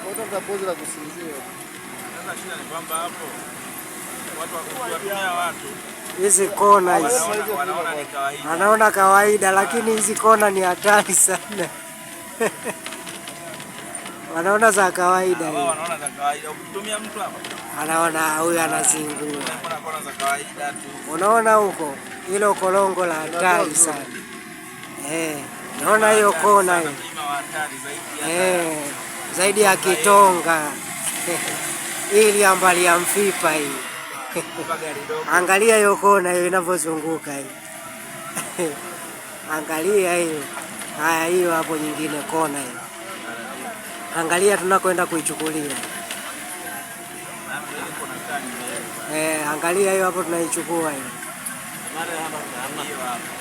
Kutoka pozi la kusinzia. Sasa shida ni kwamba hapo watu hizi kona hizi wanaona ni kawaida. anaona kawaida, lakini hizi kona ni hatari sana. Wanaona za kawaida hivi. Wanaona za kawaida. Ukitumia mtu hapo anaona huyu anazingua. kuna kona za kawaida tu. Unaona huko hilo kolongo la hatari sana. Naona hiyo kona hiyo. Zaidi ya Kitonga. Ili ambali ya Mfipa hii. Angalia hiyo kona hiyo inavyozunguka hii. Angalia hiyo. Haya, hiyo hapo nyingine kona hiyo. Angalia tunakwenda kuichukulia. Angalia hiyo hapo tunaichukua hiyo.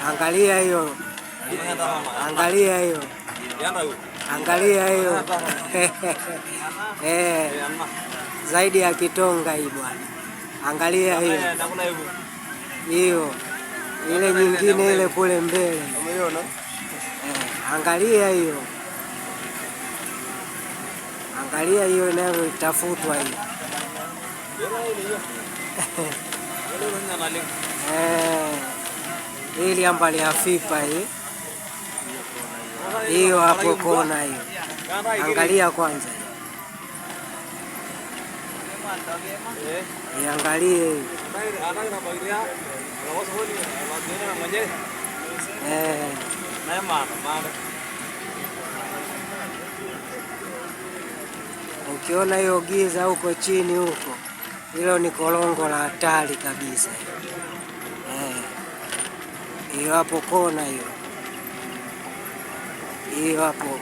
Angalia hiyo. Angalia hiyo. Angalia hiyo. Zaidi ya Kitonga hii bwana. Angalia hiyo. Hiyo. Ile nyingine ile kule mbele. Umeona? Angalia hiyo. Angalia hiyo inayotafutwa hiyo. Ili ambali ya Fipa hii. Hiyo hapo kona hiyo. Angalia kwanza. Angalie hiyo. Ukiona hiyo giza huko chini huko, hilo ni kolongo la hatari kabisa. Hiyo hapo kona hiyo. Hiyo hapo.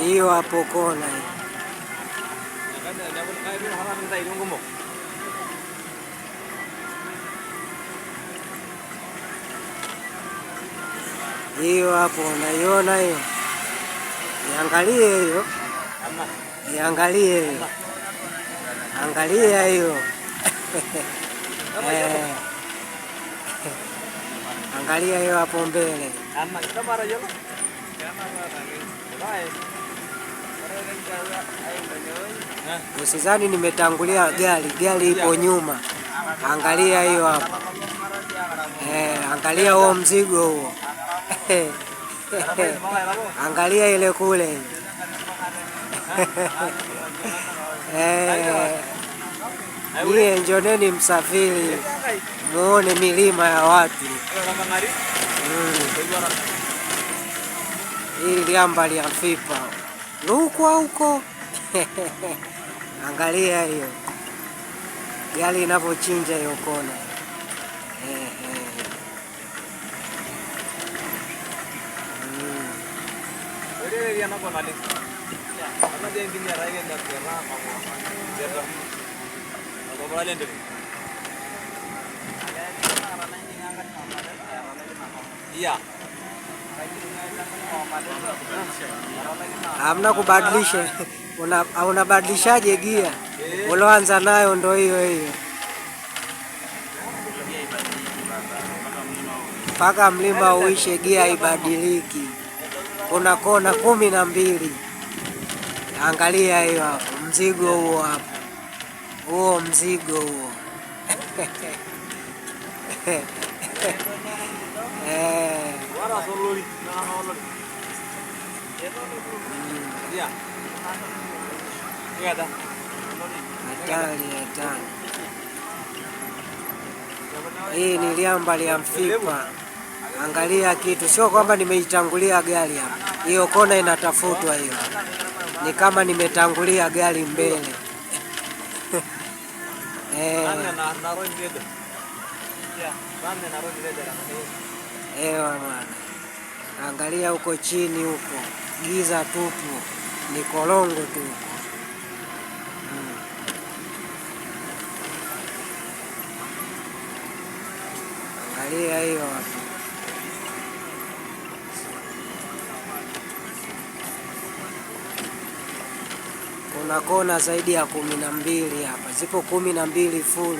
Hiyo hapo kona hiyo. Hiyo hapo unaiona hiyo. Iangalie hiyo. Iangalie hiyo. Angalia hiyo. Angalia hiyo hapo mbele. Usizani nimetangulia gari ipo nyuma. Angalia hiyo hapo. Angalia huo mzigo huo. Angalia ile kule. Niye njoneni msafiri muone milima ya watu. Hili liambali ya Fipa lukwa huko. Angalia hiyo gari inavyochinja hiyo kona. Hamna kubadilisha. Unabadilishaje gia? Uloanza nayo ndo hiyo hiyo. Mpaka mlima uishe gia ibadiliki. Kuna kona 12. Angalia hiyo hapo. Mzigo huo hapo. Huo mzigo huo. Hatari. Hii ni liambali ya Mfipa. Angalia kitu, sio kwamba nimeitangulia gari hapa. Hiyo kona inatafutwa hiyo. Ni kama nimetangulia gari mbele. Bwana. Angalia huko chini huko. Giza tupu. Ni kolongo tu. Angalia hiyo hapo. kuna kona zaidi ya 12 hapa, zipo 12 full.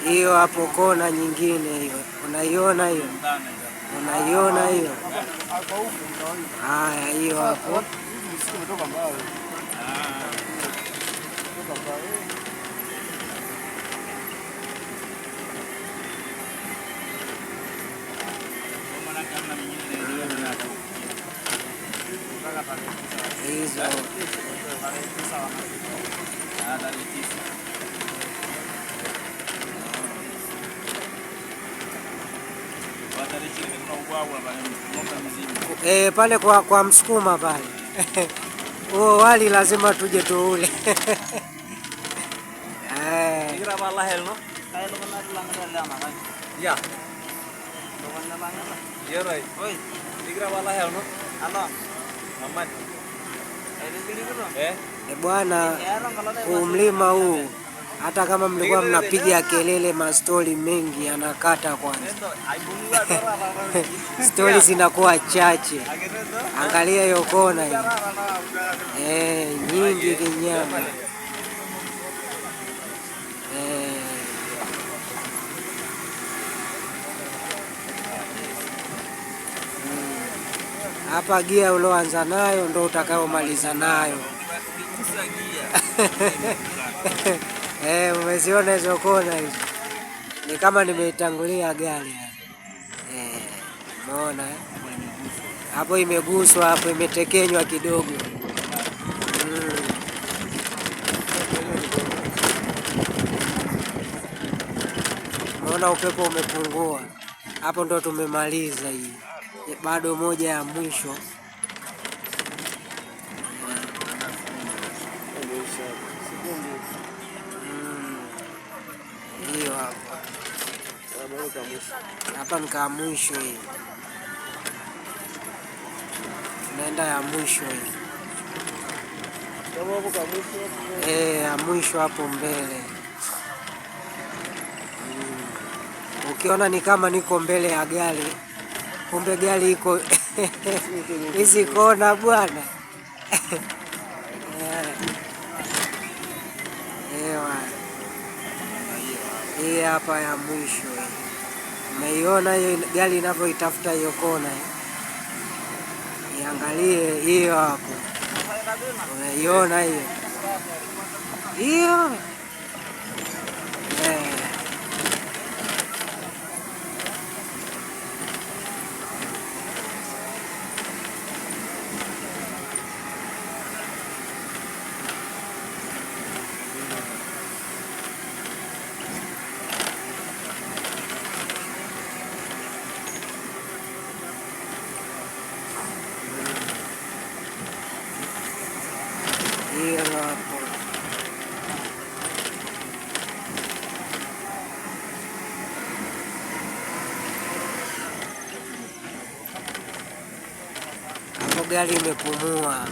Hiyo hapo kona nyingine hiyo, unaiona hiyo, unaiona hiyo. Haya, hiyo hapo. Hizo pale kwa Msukuma pale huo wali lazima tuje tuule. Bwana, huu mlima huu hata kama mlikuwa mnapiga kelele, mastori mengi yanakata kwanza. Stori zinakuwa chache. Angalia hiyo kona hiyo, nyingi kinyama. Hapa gia ulioanza nayo ndo utakayomaliza nayo. Umeziona hizo kona hizo? Ni kama nimeitangulia gari. Umeona hapo, imeguswa hapo, imetekenywa kidogo. Umeona upepo umepungua hapo, ndo tumemaliza hii. Bado moja ya mwisho. Hiyo hapa nika mwisho hii, tunaenda ya mwisho hii. Ya mwisho hapo mbele. Ukiona ni kama niko mbele ya gari, kumbe gari iko hizi kona bwana. Hii hapa ya mwisho. Umeiona hiyo gari inavyoitafuta hiyo kona? Iangalie hiyo hapo, unaiona hiyo? Hiyo hapo. Hapo gari imepumua.